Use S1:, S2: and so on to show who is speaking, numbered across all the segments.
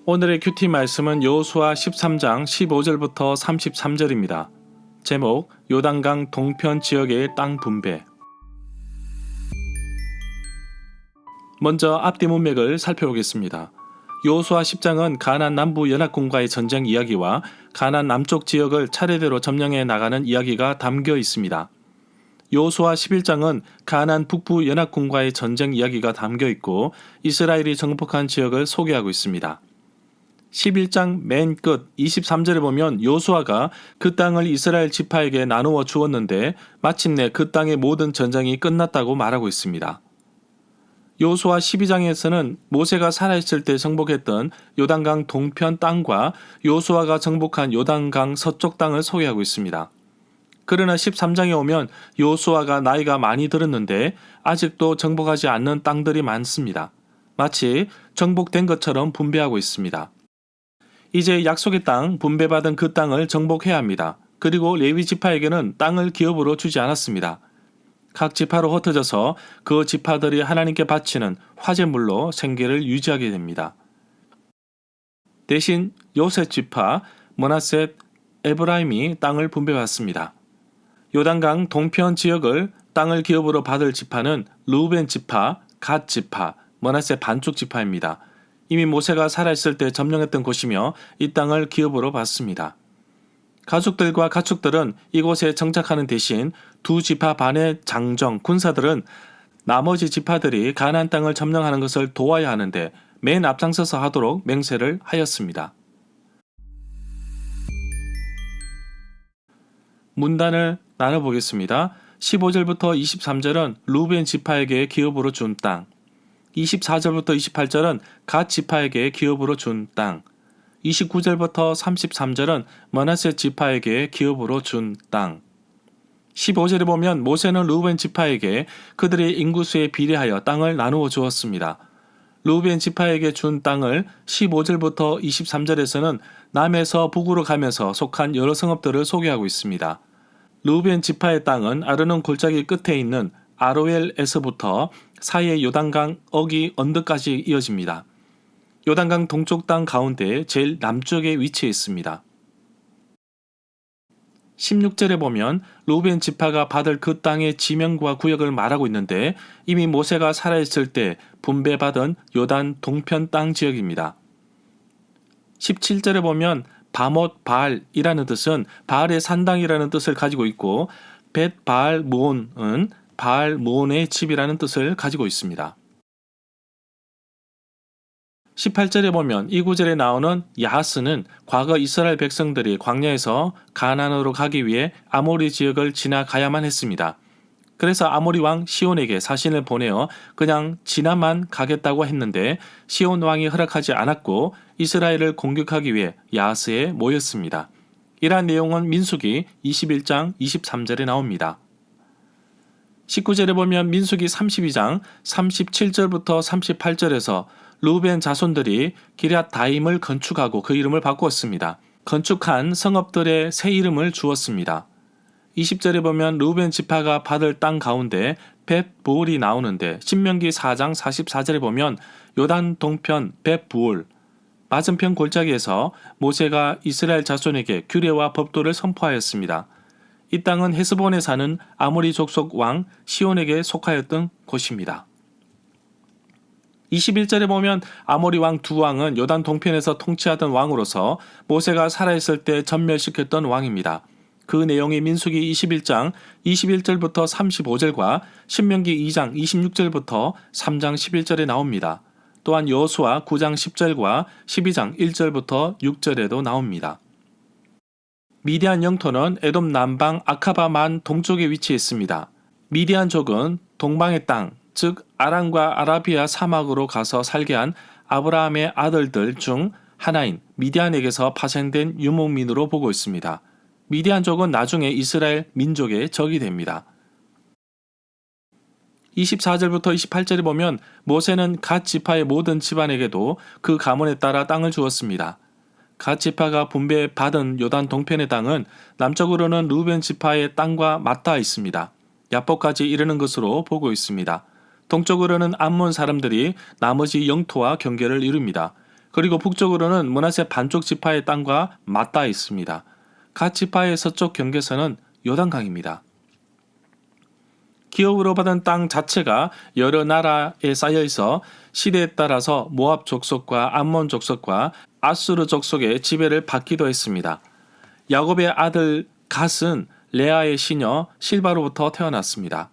S1: 오늘의 큐티 말씀은 여호수아 13장 15절부터 33절입니다. 제목 요단강 동편 지역의 땅 분배. 먼저 앞뒤 문맥을 살펴보겠습니다. 여호수아 10장은 가나안 남부 연합군과의 전쟁 이야기와 가나안 남쪽 지역을 차례대로 점령해 나가는 이야기가 담겨 있습니다. 여호수아 11장은 가나안 북부 연합군과의 전쟁 이야기가 담겨 있고 이스라엘이 정복한 지역을 소개하고 있습니다. 11장 맨 끝 23절에 보면 여호수아가 그 땅을 이스라엘 지파에게 나누어 주었는데 마침내 그 땅의 모든 전쟁이 끝났다고 말하고 있습니다. 여호수아 12장에서는 모세가 살아있을 때 정복했던 요단강 동편 땅과 여호수아가 정복한 요단강 서쪽 땅을 소개하고 있습니다. 그러나 13장에 오면 여호수아가 나이가 많이 들었는데 아직도 정복하지 않는 땅들이 많습니다. 마치 정복된 것처럼 분배하고 있습니다. 이제 약속의 땅, 분배받은 그 땅을 정복해야 합니다. 그리고 레위 지파에게는 땅을 기업으로 주지 않았습니다. 각 지파로 흩어져서 그 지파들이 하나님께 바치는 화제물로 생계를 유지하게 됩니다. 대신 요셉 지파, 므낫셋, 에브라임이 땅을 분배받습니다. 요단강 동편 지역을 땅을 기업으로 받을 지파는 르우벤 지파, 갓 지파, 므낫셋 반쪽 지파입니다. 이미 모세가 살아있을 때 점령했던 곳이며 이 땅을 기업으로 받습니다. 가족들과 가축들은 이곳에 정착하는 대신 두 지파 반의 장정, 군사들은 나머지 지파들이 가나안 땅을 점령하는 것을 도와야 하는데 맨 앞장서서 하도록 맹세를 하였습니다. 문단을 나눠보겠습니다. 15절부터 23절은 르우벤 지파에게 기업으로 준 땅, 24절부터 28절은 갓 지파에게 기업으로 준 땅, 29절부터 33절은 므낫셋 지파에게 기업으로 준 땅. 15절에 보면 모세는 르우벤 지파에게 그들의 인구수에 비례하여 땅을 나누어 주었습니다. 르우벤 지파에게 준 땅을 15절부터 23절에서는 남에서 북으로 가면서 속한 여러 성읍들을 소개하고 있습니다. 르우벤 지파의 땅은 아르논 골짜기 끝에 있는 아로엘에서부터 사이의 요단강 어기 언덕까지 이어집니다. 요단강 동쪽 땅 가운데 제일 남쪽에 위치해 있습니다. 16절에 보면 르우벤 지파가 받을 그 땅의 지명과 구역을 말하고 있는데 이미 모세가 살아있을 때 분배받은 요단 동편 땅 지역입니다. 17절에 보면 바못 바알이라는 뜻은 바알의 산당이라는 뜻을 가지고 있고 벳 바알 무온은 바알 무온의 집이라는 뜻을 가지고 있습니다. 18절에 보면 이 구절에 나오는 야하스는 과거 이스라엘 백성들이 광야에서 가나안으로 가기 위해 아모리 지역을 지나가야만 했습니다. 그래서 아모리 왕 시온에게 사신을 보내어 그냥 지나만 가겠다고 했는데 시온 왕이 허락하지 않았고 이스라엘을 공격하기 위해 야하스에 모였습니다. 이러한 내용은 민수기 21장 23절에 나옵니다. 19절에 보면 민수기 32장 37절부터 38절에서 르우벤 자손들이 기럇다임을 건축하고 그 이름을 바꾸었습니다. 건축한 성읍들의 새 이름을 주었습니다. 20절에 보면 르우벤 지파가 받을 땅 가운데 벳부올이 나오는데 신명기 4장 44절에 보면 요단 동편 벳부올 맞은편 골짜기에서 모세가 이스라엘 자손에게 규례와 법도를 선포하였습니다. 이 땅은 헤스본에 사는 아모리 족속 왕 시온에게 속하였던 곳입니다. 21절에 보면 아모리 왕 두 왕은 요단 동편에서 통치하던 왕으로서 모세가 살아있을 때 전멸시켰던 왕입니다. 그 내용이 민수기 21장 21절부터 35절과 신명기 2장 26절부터 3장 11절에 나옵니다. 또한 여호수아 9장 10절과 12장 1절부터 6절에도 나옵니다. 미디안 영토는 에돔 남방 아카바만 동쪽에 위치했습니다. 미디안족은 동방의 땅, 즉 아람과 아라비아 사막으로 가서 살게 한 아브라함의 아들들 중 하나인 미디안에게서 파생된 유목민으로 보고 있습니다. 미디안족은 나중에 이스라엘 민족의 적이 됩니다. 24절부터 28절에 보면 모세는 갓 지파의 모든 집안에게도 그 가문에 따라 땅을 주었습니다. 갓 지파가 분배받은 요단 동편의 땅은 남쪽으로는 르우벤 지파의 땅과 맞닿아 있습니다. 야복까지 이르는 것으로 보고 있습니다. 동쪽으로는 암몬 사람들이 나머지 영토와 경계를 이룹니다. 그리고 북쪽으로는 므낫세 반쪽 지파의 땅과 맞닿아 있습니다. 갓 지파의 서쪽 경계선은 요단강입니다. 기업으로 받은 땅 자체가 여러 나라에 쌓여 있어 시대에 따라서 모압 족속과 암몬 족속과 아수르 족속의 지배를 받기도 했습니다. 야곱의 아들 갓은 레아의 시녀 실바로부터 태어났습니다.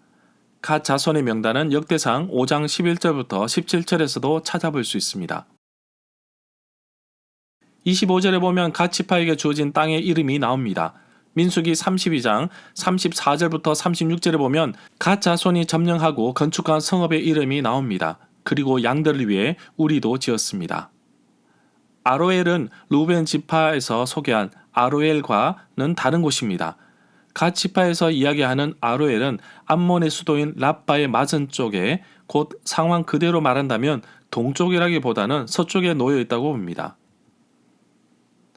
S1: 갓 자손의 명단은 역대상 5장 11절부터 17절에서도 찾아볼 수 있습니다. 25절에 보면 갓 지파에게 주어진 땅의 이름이 나옵니다. 민수기 32장 34절부터 36절에 보면 갓 자손이 점령하고 건축한 성읍의 이름이 나옵니다. 그리고 양들을 위해 우리도 지었습니다. 아로엘은 루벤 지파에서 소개한 아로엘과는 다른 곳입니다. 갓 지파에서 이야기하는 아로엘은 암몬의 수도인 랍바의 맞은쪽에 곧 상황 그대로 말한다면 동쪽이라기보다는 서쪽에 놓여 있다고 봅니다.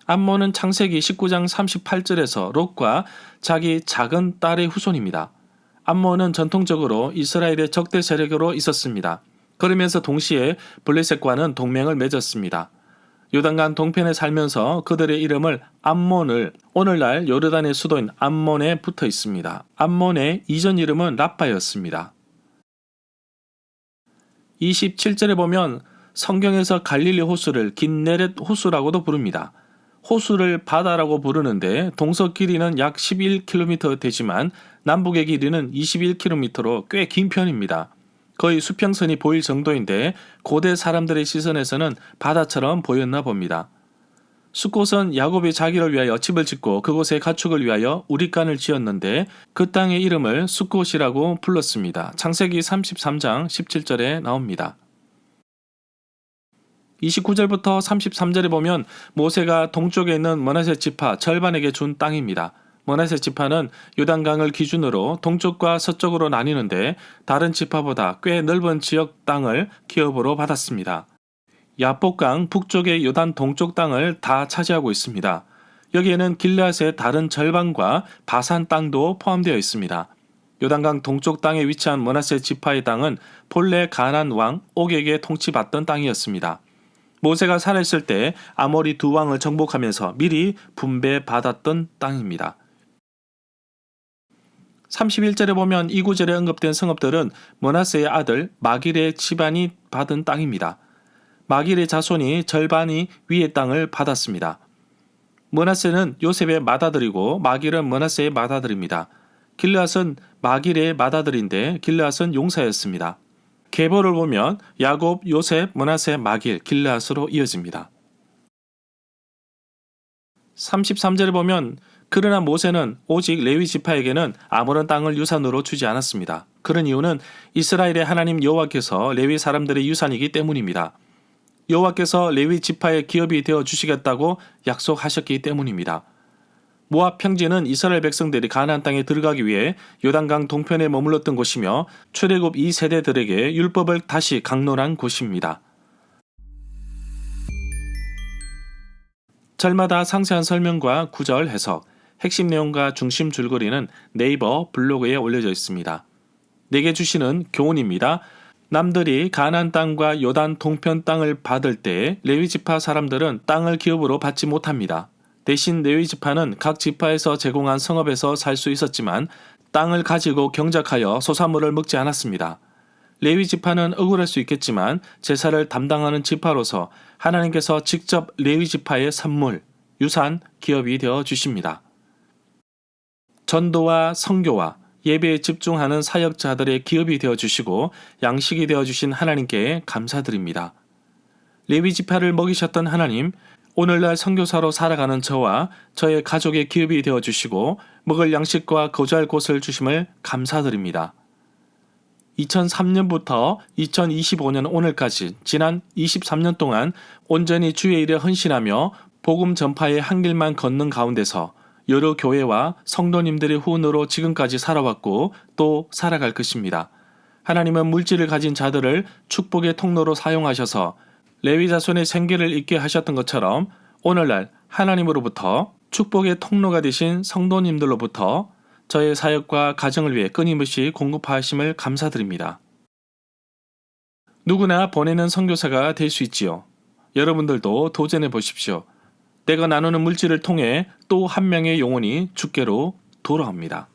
S1: 암몬은 창세기 19장 38절에서 롯과 자기 작은 딸의 후손입니다. 암몬은 전통적으로 이스라엘의 적대 세력으로 있었습니다. 그러면서 동시에 블레셋과는 동맹을 맺었습니다. 요단강 동편에 살면서 그들의 이름을 암몬을 오늘날 요르단의 수도인 암몬에 붙어 있습니다. 암몬의 이전 이름은 랍바였습니다. 27절에 보면 성경에서 갈릴리 호수를 긴네렛 호수라고도 부릅니다. 호수를 바다라고 부르는데 동서 길이는 약 11km 되지만 남북의 길이는 21km로 꽤 긴 편입니다. 거의 수평선이 보일 정도인데 고대 사람들의 시선에서는 바다처럼 보였나 봅니다. 숫곳은 야곱이 자기를 위하여 집을 짓고 그곳에 가축을 위하여 우릿간을 지었는데 그 땅의 이름을 숫곳이라고 불렀습니다. 창세기 33장 17절에 나옵니다. 29절부터 33절에 보면 모세가 동쪽에 있는 므낫세 지파 절반에게 준 땅입니다. 므낫세 지파는 요단강을 기준으로 동쪽과 서쪽으로 나뉘는데 다른 지파보다 꽤 넓은 지역 땅을 기업으로 받았습니다. 야복강 북쪽의 요단 동쪽 땅을 다 차지하고 있습니다. 여기에는 길르앗의 다른 절반과 바산 땅도 포함되어 있습니다. 요단강 동쪽 땅에 위치한 므낫세 지파의 땅은 본래 가나안 왕 옥에게 통치받던 땅이었습니다. 모세가 살아있을 때 아모리 두 왕을 정복하면서 미리 분배받았던 땅입니다. 31절에 보면 이 구절에 언급된 성읍들은 므낫세의 아들 마길의 집안이 받은 땅입니다. 마길의 자손이 절반이 위의 땅을 받았습니다. 므낫세는 요셉의 맏아들이고 마길은 므낫세의 맏아들입니다. 길르앗은 마길의 맏아들인데 길르앗은 용사였습니다. 계보를 보면 야곱, 요셉, 므낫세, 마길, 길르앗으로 이어집니다. 33절에 보면 그러나 모세는 오직 레위 지파에게는 아무런 땅을 유산으로 주지 않았습니다. 그런 이유는 이스라엘의 하나님 여호와께서 레위 사람들의 유산이기 때문입니다. 여호와께서 레위 지파의 기업이 되어 주시겠다고 약속하셨기 때문입니다. 모압 평지는 이스라엘 백성들이 가나안 땅에 들어가기 위해 요단강 동편에 머물렀던 곳이며 출애굽 2세대들에게 율법을 다시 강론한 곳입니다. 절마다 상세한 설명과 구절 해석, 핵심 내용과 중심 줄거리는 네이버 블로그에 올려져 있습니다. 내게 주시는 교훈입니다. 남들이 가나안 땅과 요단 동편 땅을 받을 때 레위 지파 사람들은 땅을 기업으로 받지 못합니다. 대신 레위 지파는 각 지파에서 제공한 성읍에서 살 수 있었지만 땅을 가지고 경작하여 소산물을 먹지 않았습니다. 레위 지파는 억울할 수 있겠지만 제사를 담당하는 지파로서 하나님께서 직접 레위 지파의 선물, 유산, 기업이 되어 주십니다. 전도와 선교와 예배에 집중하는 사역자들의 기업이 되어 주시고 양식이 되어 주신 하나님께 감사드립니다. 레위 지파를 먹이셨던 하나님, 오늘날 선교사로 살아가는 저와 저의 가족의 기업이 되어 주시고 먹을 양식과 거주할 곳을 주심을 감사드립니다. 2003년부터 2025년 오늘까지 지난 23년 동안 온전히 주의 일에 헌신하며 복음 전파의 한 길만 걷는 가운데서 여러 교회와 성도님들의 후원으로 지금까지 살아왔고 또 살아갈 것입니다. 하나님은 물질을 가진 자들을 축복의 통로로 사용하셔서 레위 자손의 생계를 잇게 하셨던 것처럼 오늘날 하나님으로부터 축복의 통로가 되신 성도님들로부터 저의 사역과 가정을 위해 끊임없이 공급하심을 감사드립니다. 누구나 보내는 선교사가 될 수 있지요. 여러분들도 도전해 보십시오. 때가 나누는 물질을 통해 또 한 명의 영혼이 주께로 돌아옵니다.